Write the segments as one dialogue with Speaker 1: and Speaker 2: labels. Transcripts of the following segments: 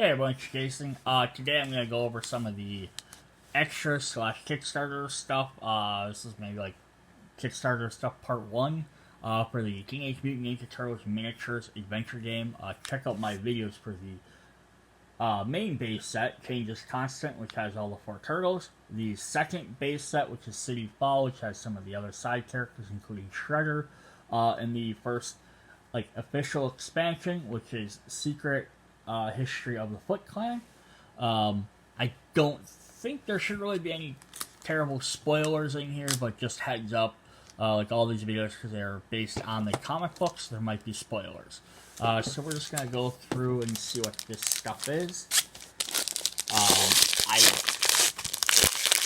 Speaker 1: Hey everyone, it's Jason. Today I'm going to go over some of the extra slash Kickstarter stuff. This is maybe like Kickstarter stuff part 1 for the Teenage Mutant Ninja Turtles miniatures adventure game. Check out my videos for the main base set, Changes Constant, which has all the 4 turtles. The second base set, which is City Fall, which has some of the other side characters, including Shredder. And the first official expansion, which is Secret History of the Foot Clan. I don't think there should really be any terrible spoilers in here, but just heads up, like all these videos, because they're based on the comic books, there might be spoilers. So we're just going to go through and see what this stuff is. I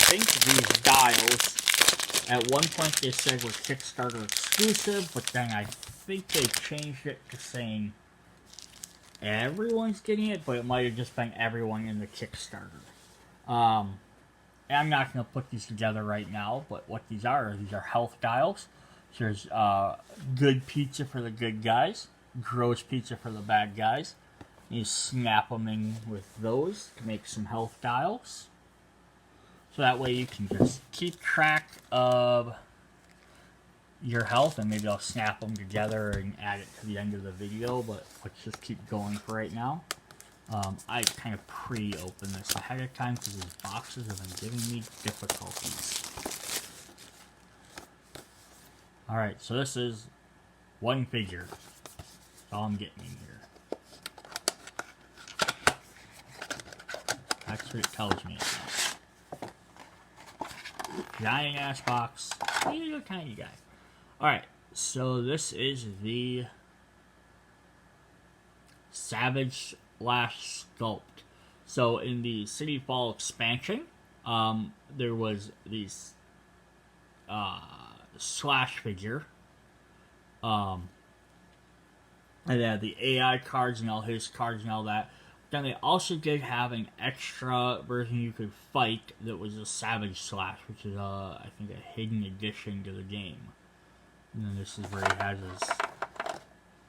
Speaker 1: think these dials, at one point they said were Kickstarter exclusive, but then I think they changed it to saying everyone's getting it, but it might have just been everyone in the Kickstarter. And I'm not going to put these together right now, but what these are health dials. So there's good pizza for the good guys, gross pizza for the bad guys. You snap them in with those to make some health dials. So that way you can just keep track of your health, and maybe I'll snap them together and add it to the end of the video, but let's just keep going for right now. I kind of pre-opened this ahead of time because these boxes have been giving me difficulties. Alright, so this is one figure. That's all I'm getting in here. That's what it tells me. Giant ass box. You're a tiny guy. Alright, so this is the Savage Slash Sculpt. So in the City Fall expansion, there was these Slash figure. And they had the AI cards and all his cards and all that. Then they also did have an extra version you could fight that was a Savage Slash, which is I think a hidden addition to the game. And then this is where he has his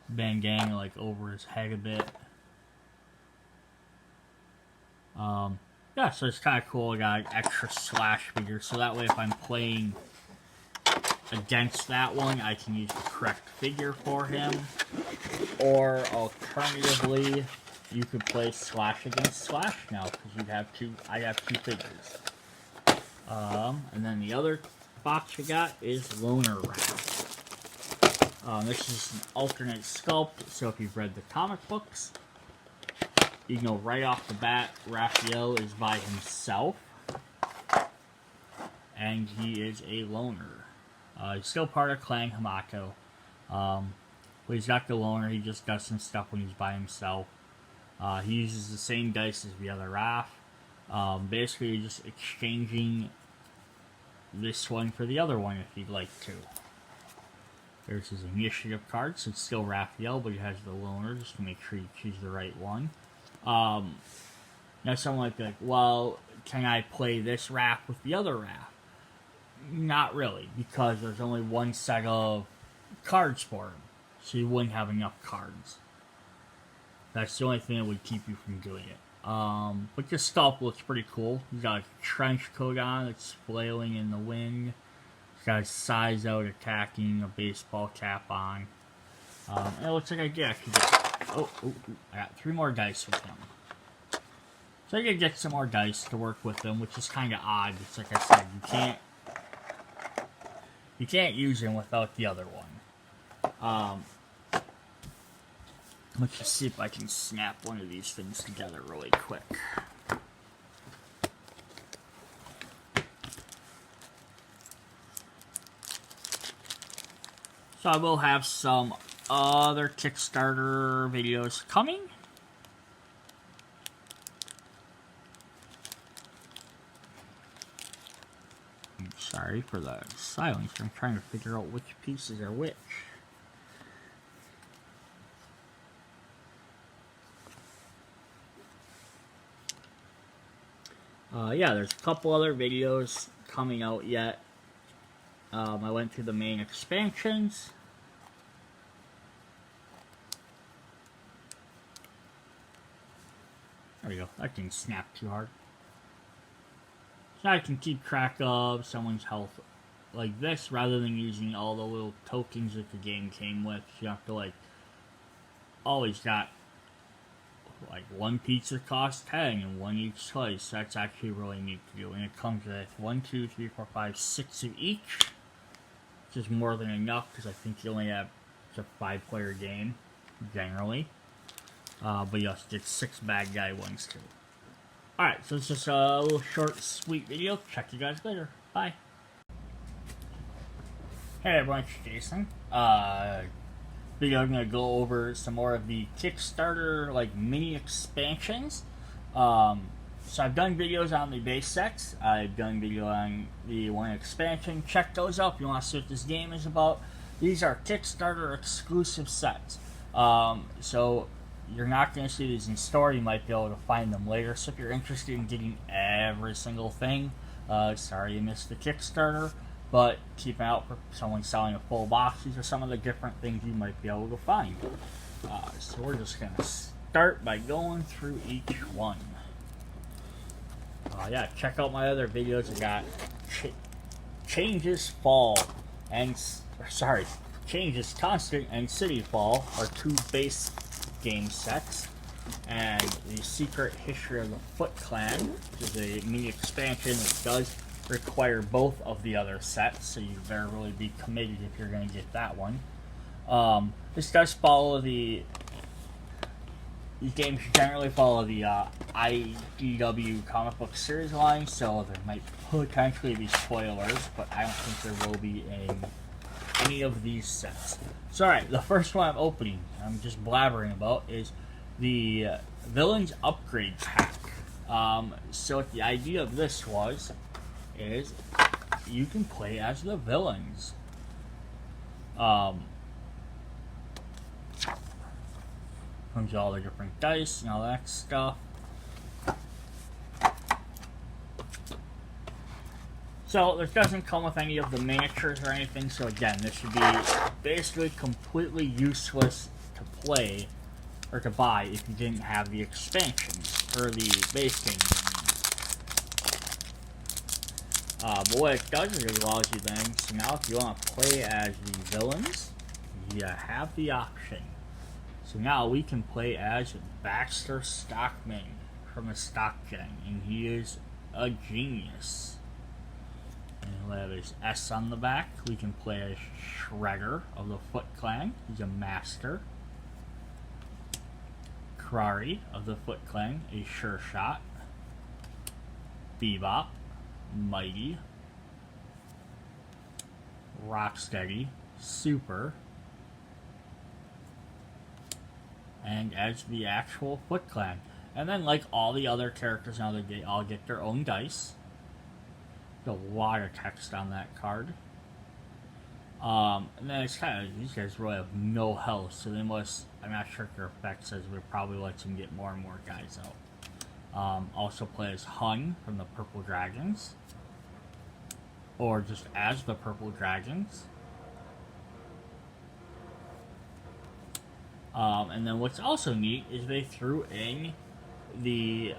Speaker 1: bandana over his head a bit. Yeah, so it's kind of cool. I got an extra Slash figure, so that way if I'm playing against that one, I can use the correct figure for him. Or alternatively, you could play Slash against Slash now, because I have two figures. And then the other box we got is Loner Raph. This is an alternate sculpt, so if you've read the comic books, you know right off the bat, Raphael is by himself, and he is a loner. He's still part of Clan Hamato, but he's got the loner. He just does some stuff when he's by himself. He uses the same dice as the other Raph. Basically, you're just exchanging this one for the other one if you'd like to. There's his initiative card, so it's still Raphael, but he has the loner, just to make sure you choose the right one. Now someone might be like, well, can I play this Raph with the other Raph? Not really, because there's only one set of cards for him, so you wouldn't have enough cards. That's the only thing that would keep you from doing it. But this sculpt looks pretty cool. He's got a trench coat on, it's flailing in the wind. Got his size out attacking, a baseball cap on. And it looks like I did actually get... I got 3 more dice with him. So I gotta get some more dice to work with them, which is kind of odd. It's like I said, you can't use him without the other one. Let's just see if I can snap one of these things together really quick. So I will have some other Kickstarter videos coming. I'm sorry for the silence. I'm trying to figure out which pieces are which. Yeah, there's a couple other videos coming out yet. I went through the main expansions. There we go. That didn't snap too hard. So now I can keep track of someone's health like this, rather than using all the little tokens that the game came with. You have to, like, always got, like, one pizza costs 10 and one each slice. That's actually really neat to do. And it comes with 1, 2, 3, 4, 5, 6 of each. Which is more than enough, because I think you only have, it's a 5-player game, generally. But you also get 6 bad guy ones, too. Alright, so it's just a little short, sweet video. Check you guys later. Bye. Hey everyone, it's Jason. Video I'm gonna go over some more of the Kickstarter like mini expansions. So I've done videos on the base sets. I've done video on the one expansion. Check those out if you want to see what this game is about. These are Kickstarter exclusive sets. So you're not going to see these in store. You might be able to find them later. So if you're interested in getting every single thing, sorry you missed the Kickstarter. But keep an eye out for someone selling a full boxes or some of the different things you might be able to find. So we're just going to start by going through each one. Yeah, check out my other videos. I got Changes Fall and Changes Constant and City Fall are 2 base game sets, and the Secret History of the Foot Clan, which is a mini expansion that does require both of the other sets, so you better really be committed if you're going to get that one. This does follow these games generally follow the IDW comic book series line, so there might potentially be spoilers, but I don't think there will be in any of these sets. So alright, the first one I'm opening, I'm just blabbering about, is the Villains Upgrade Pack. So what the idea of this is you can play as the villains. Comes with all the different dice and all that stuff. So this doesn't come with any of the miniatures or anything, so again, this should be basically completely useless to play or to buy if you didn't have the expansions or the base game. But what it does is it allows you then, so now if you want to play as the villains, you have the option. So now we can play as Baxter Stockman from the Stock Gen, and he is a genius. And we'll have his S on the back. We can play as Shredder of the Foot Clan, he's a master. Karari of the Foot Clan, a sure shot. Bebop, Mighty, Rocksteady, Super, and as the actual Foot Clan. And then, like all the other characters now, they all get their own dice. There's a lot of text on that card. And then it's kind of, these guys really have no health, so they must, I'm not sure if their effect says we probably let them get more and more guys out. Also play as Hun from the Purple Dragons, or just as the Purple Dragons. And then what's also neat is they threw in the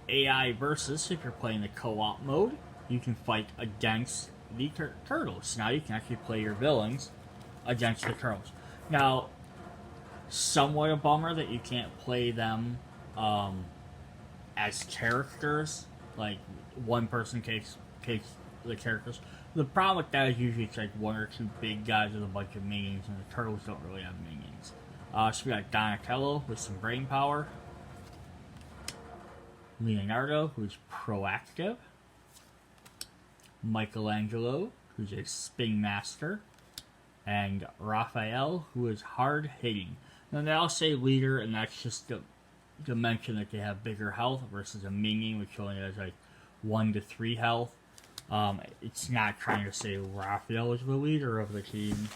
Speaker 1: AI versus. If you're playing the co-op mode, you can fight against the turtles. Now you can actually play your villains against the turtles. Now, somewhat a bummer that you can't play them as characters, like one person takes the characters. The problem with that is usually it's like 1 or 2 big guys with a bunch of minions, and the turtles don't really have minions. So we got Donatello with some brain power, Leonardo, who's proactive, Michelangelo, who's a spin master, and Raphael, who is hard hitting. Now they all say leader, and that's just to mention that they have bigger health versus a minion, which only has like 1 to 3 health. It's not trying to say Raphael is the leader of the team.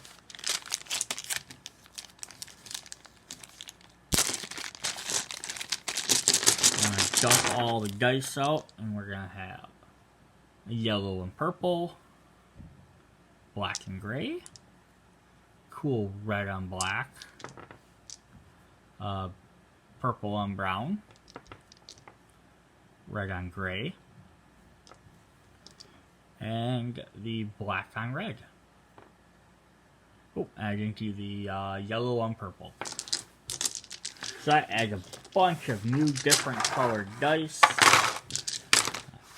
Speaker 1: I'm going to dump all the dice out, and we're going to have yellow and purple, black and gray, cool red on black, purple on brown, red on gray, and the black on red. Oh, adding to the yellow on purple. So that adds a bunch of new different colored dice.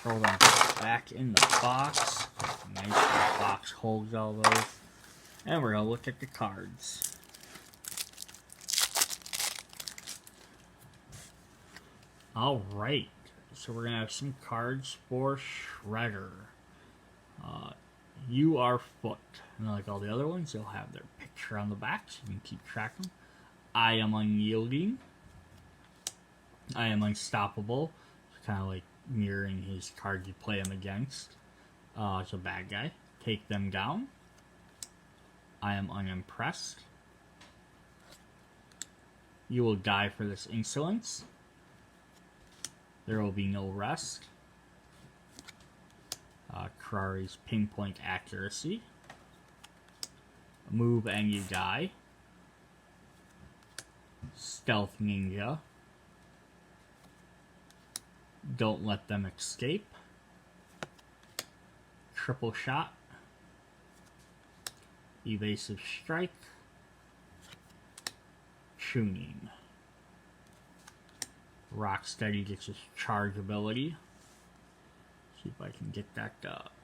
Speaker 1: Throw them back in the box. Nice, the box holds all those. And we're going to look at the cards. Alright, so we're going to have some cards for Shredder. You are Foot. And like all the other ones, they'll have their picture on the back so you can keep track of them. I am Unyielding. I am Unstoppable. It's kind of like mirroring his cards you play him against. It's a bad guy. Take them down. I am Unimpressed. You will die for this insolence. There will be no rest. Karari's Pinpoint Accuracy. Move and you die. Stealth Ninja. Don't let them escape. Triple Shot. Evasive Strike. Tuning. Rocksteady gets his charge ability. See if I can get that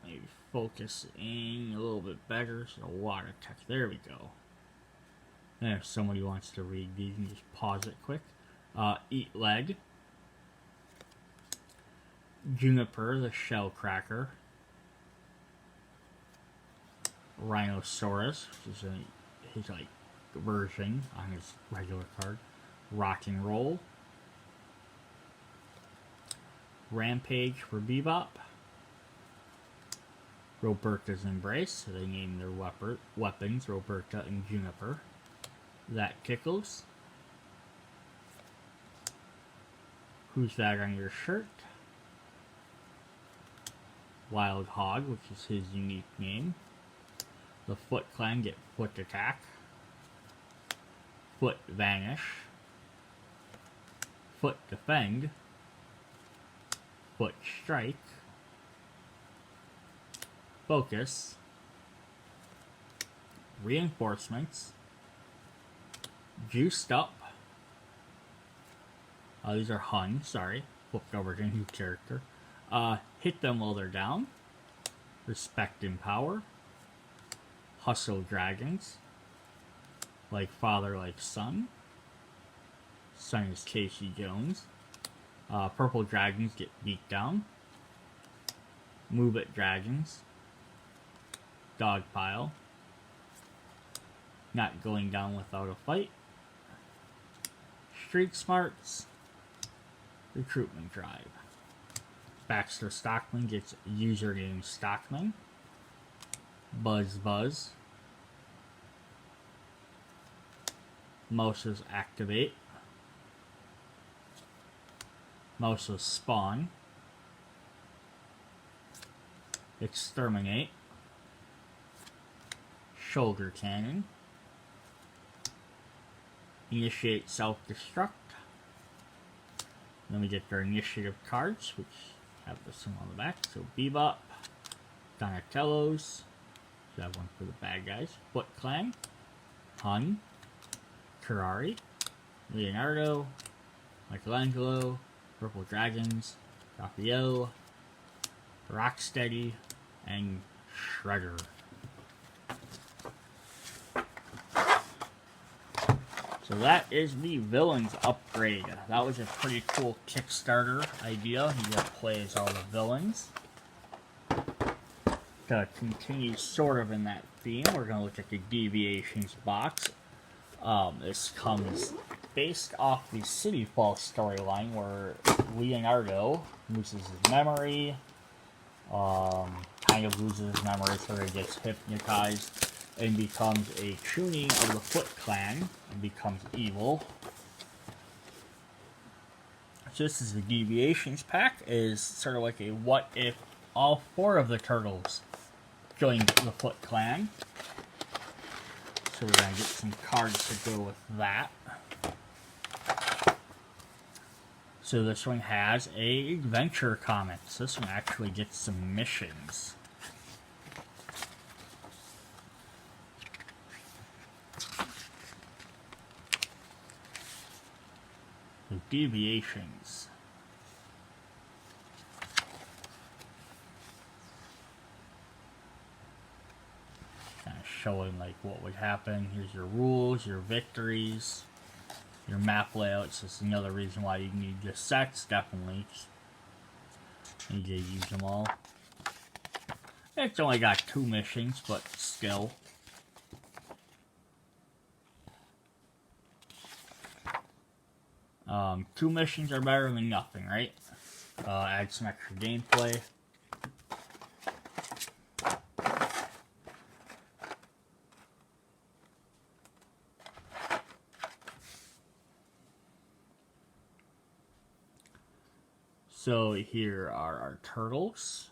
Speaker 1: maybe focusing a little bit better. So water tech. There we go. And if somebody wants to read these, you can just pause it quick. Eat Leg. Juniper, the Shell Cracker. Rhinoceros, which is his like version on his regular card. Rock and Roll. Rampage for Bebop. Roberta's Embrace, so they name their weapons Roberta and Juniper. That Tickles. Who's That on Your Shirt? Wild Hog, which is his unique name. The Foot Clan get Foot Attack. Foot Vanish. Foot Defend. Foot Strike. Focus. Reinforcements. Juiced Up. These are Hun, sorry. Flipped over to a new character. Hit them while they're down. Respect and Power. Hustle Dragons. Like Father, Like Son. Son is Casey Jones. Purple Dragons get beat down. Move It Dragons. Dogpile. Not Going Down Without a Fight. Street Smarts. Recruitment Drive. Baxter Stockman gets username Stockman. Buzz. Mouse's Activate. Mouse's Spawn. Exterminate. Shoulder Cannon. Initiate Self-Destruct. Then we get their initiative cards, which have this one on the back. So Bebop, Donatello's, so have one for the bad guys. Foot Clan, Hun, Karari, Leonardo, Michelangelo, Purple Dragons, Raphael, Rocksteady, and Shredder. So that is the villains upgrade. That was a pretty cool Kickstarter idea. You get to play as all the villains. To continue sort of in that theme, we're going to look at the Deviations box. This comes based off the City Fall storyline where Leonardo loses his memory, kind of loses his memory so he gets hypnotized and becomes a tuning of the Foot Clan and becomes evil. So this is the Deviations pack. Is sort of like a what if all 4 of the turtles joined the Foot Clan. So we're going to get some cards to go with that. So this one has a adventure comic. So this one actually gets some missions. The Deviations. Kind of showing like what would happen. Here's your rules, your victories, your map layouts. This is another reason why you need the sets, definitely. You need to use them all. It's only got 2 missions, but still. Two missions are better than nothing, right? Add some extra gameplay. So here are our turtles.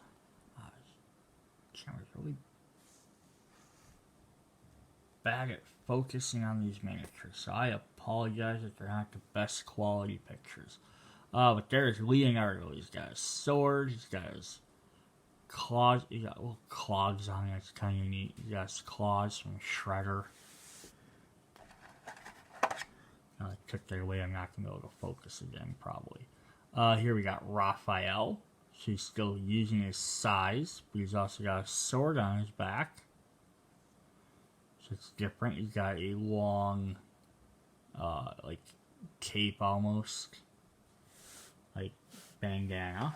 Speaker 1: Camera's really bad at focusing on these miniatures, so I apologize if they're not the best quality pictures. But there's Leonardo. He's got a sword. He's got his claws. He got little clogs on it. It's kind of neat. He got his claws from Shredder. Now I took that away. I'm not going to be able to focus again, probably. Here we got Raphael. So he's still using his size, but he's also got a sword on his back. So it's different. He's got a long, like, cape almost. Like, bandana.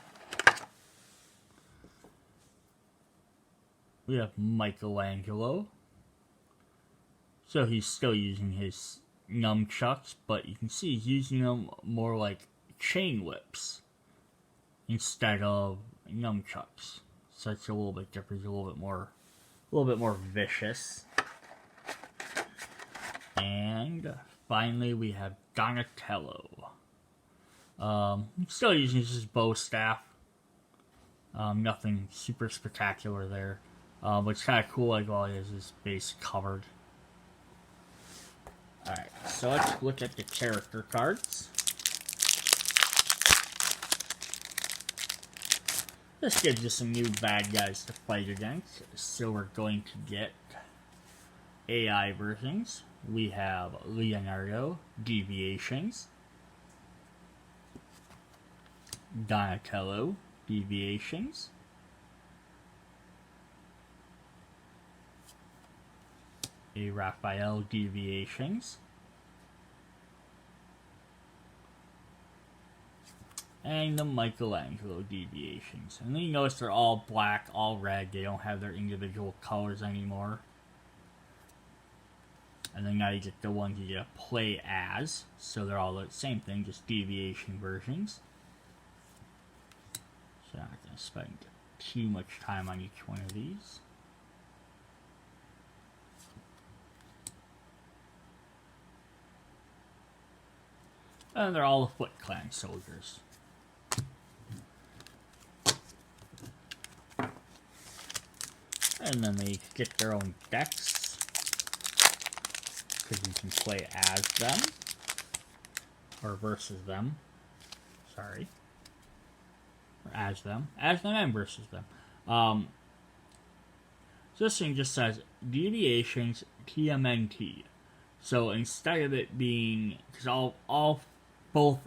Speaker 1: We have Michelangelo. So he's still using his nunchucks, but you can see he's using them more like chain whips instead of nunchucks. So it's a little bit different. He's a little bit more vicious. And finally, we have Donatello. Still using his bow staff. Nothing super spectacular there. But it's kind of cool, like all he has his base covered. Alright, so let's look at the character cards. This gives us some new bad guys to fight against. So we're going to get AI versions. We have Leonardo, Deviations, Donatello, Deviations, a Raphael, Deviations, and the Michelangelo, Deviations. And then you notice they're all black, all red. They don't have their individual colors anymore. And then now you get the ones you get to play as. So they're all the same thing, just deviation versions. So I'm not going to spend too much time on each one of these. And they're all the Foot Clan soldiers. And then they get their own decks, because you can play as them, or versus them, sorry, or as them and versus them. So this thing just says Deviations TMNT. So instead of it being, because both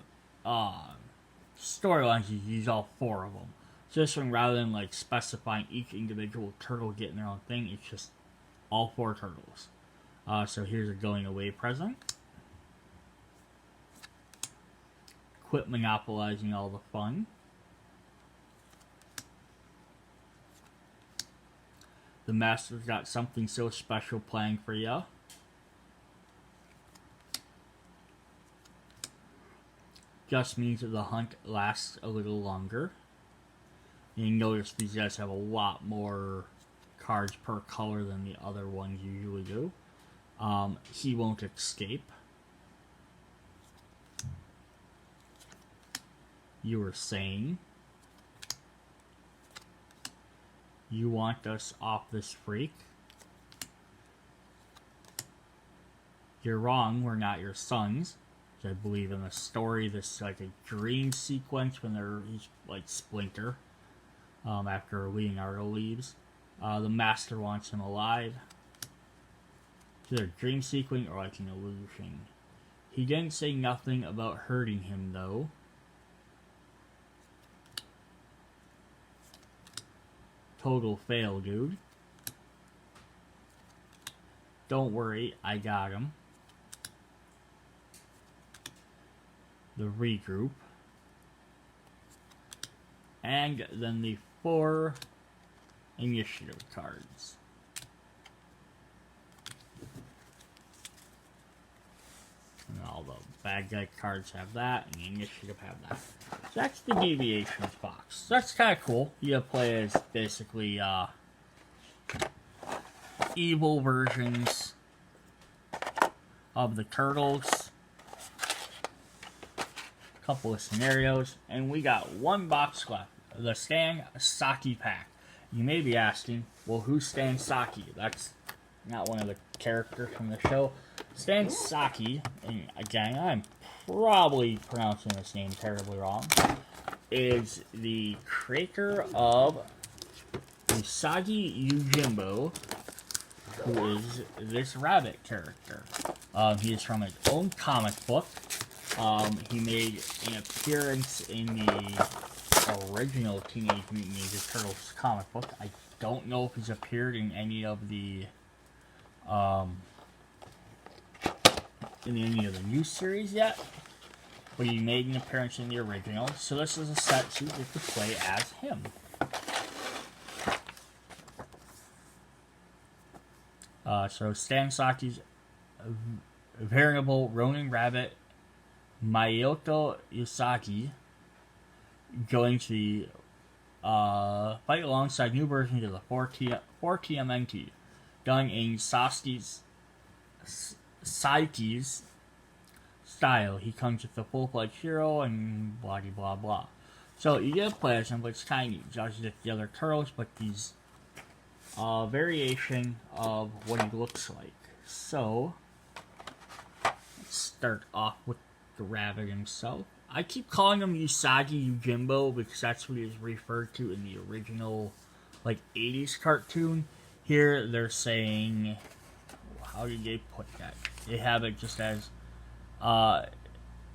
Speaker 1: storylines, you use all 4 of them. So this one, rather than like specifying each individual turtle getting their own thing, it's just all 4 turtles. So here's a going away present. Quit monopolizing all the fun. The Master's got something so special planned for ya. Just means that the hunt lasts a little longer. And you notice these guys have a lot more cards per color than the other ones usually do. He won't escape. You were saying you want us off this freak. You're wrong, we're not your sons. I believe in the story, this is like a dream sequence when he's like Splinter. After Leonardo leaves, the Master wants him alive. It's either a dream sequence or like an illusion. He didn't say nothing about hurting him though. Total fail, dude. Don't worry, I got him. The regroup. And then the 4 initiative cards. And all the bad guy cards have that, and the initiative have that. So that's the Deviations box. So that's kind of cool. You play as basically evil versions of the Turtles. A couple of scenarios, and we got one box left. The Stan Saki pack. You may be asking, well, who's Stan Saki? That's not one of the characters from the show. Stan Saki, and again, I'm probably pronouncing this name terribly wrong, is the creator of Usagi Yojimbo, who is this rabbit character. He is from his own comic book. He made an appearance in the original Teenage Mutant Ninja Turtles comic book. I don't know if he's appeared in any of the new series yet, but he made an appearance in the original. So this is a set so you get to play as him. So Stan Saki's variable Ronin Rabbit Mayoto Usagi going to fight alongside new versions of the 4 TMNT, done in Saki's style. He comes with the full-fledged hero and blah blah blah. So you get to play as him, but it's kind of neat. Just like the other turtles, but these variation of what he looks like. So let's start off with the rabbit himself. I keep calling him Usagi Yojimbo because that's what he was referred to in the original, like, 80s cartoon. Here they're saying, how did they put that? They have it just as Miyamoto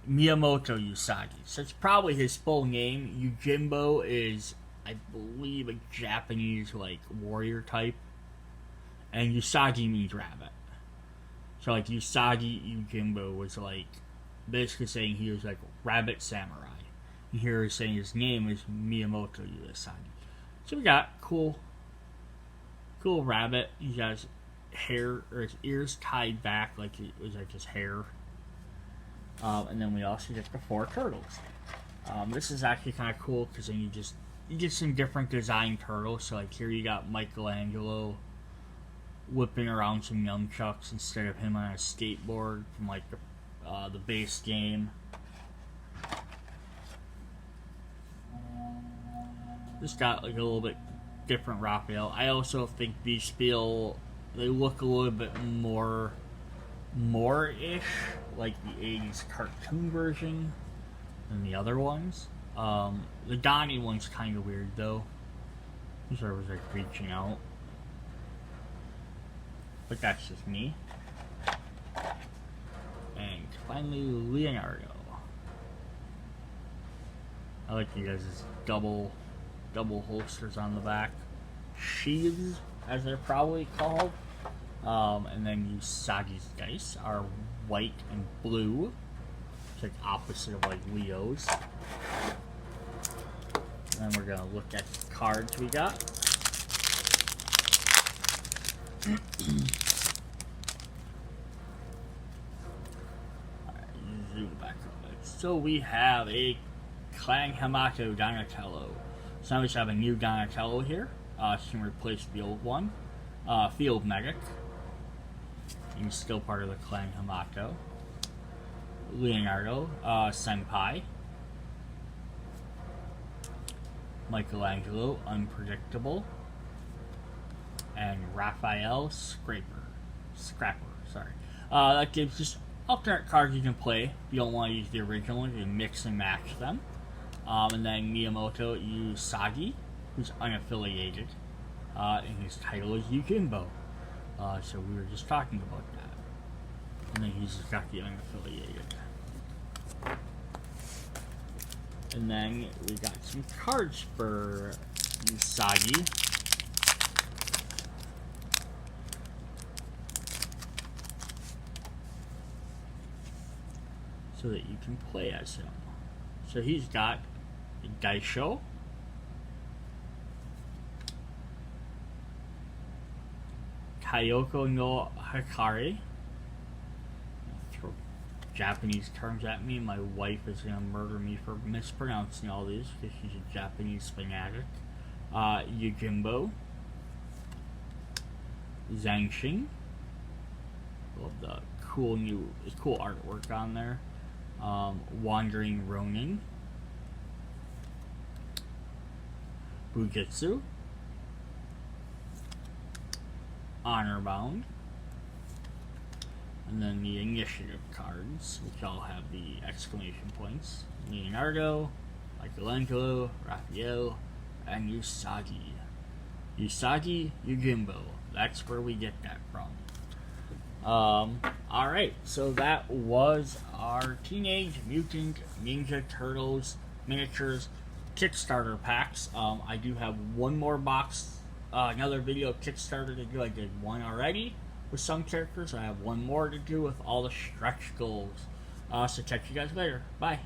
Speaker 1: Usagi. So it's probably his full name. Yojimbo is, I believe, a Japanese, like, warrior type. And Usagi means rabbit. So, like, Usagi Yojimbo was, like, basically saying he was like rabbit samurai. And here he's saying his name is Miyamoto Usagi. So we got cool rabbit. He has hair, or his ears tied back like it was like his hair. And then we also get the 4 turtles. This is actually kind of cool because then you get some different design turtles. So like here you got Michelangelo whipping around some nunchucks instead of him on a skateboard from like the base game. Just got like a little bit different Raphael. I also think these they look a little bit more-ish like the 80s cartoon version than the other ones. The Donnie one's kind of weird though. This was like reaching out. But that's just me. And finally, Leonardo. I like you guys' double holsters on the back. Sheaths, as they're probably called. And then Usagi's dice are white and blue. It's like opposite of like Leo's. And then we're gonna look at the cards we got. Zoom back a bit. So we have a Clan Hamato Donatello. So now we have a new Donatello here. She can replace the old one. Field Medic. He's still part of the Clan Hamato. Leonardo Senpai. Michelangelo Unpredictable. And Raphael Scrapper. Sorry. That gives just alternate cards you can play. If you don't want to use the original, you can mix and match them. And then Miyamoto Usagi, who's unaffiliated, and his title is Yojimbo. So we were just talking about that. And then he's got the unaffiliated. And then we got some cards for Usagi. So that you can play as him. So he's got Daisho, Kayoko no Hikari. Throw Japanese terms at me. My wife is gonna murder me for mispronouncing all these because she's a Japanese fanatic. Yojimbo, Zanshin. Love the cool artwork on there. Wandering Ronin, Bujitsu, Honorbound, and then the initiative cards, which all have the exclamation points. Leonardo, Michelangelo, Raphael, and Usagi. Usagi Yojimbo. That's where we get that from. Alright, so that was our Teenage Mutant Ninja Turtles miniatures Kickstarter packs. I do have one more box, another video of Kickstarter to do. I did one already with some characters. I have one more to do with all the stretch goals. So catch you guys later. Bye.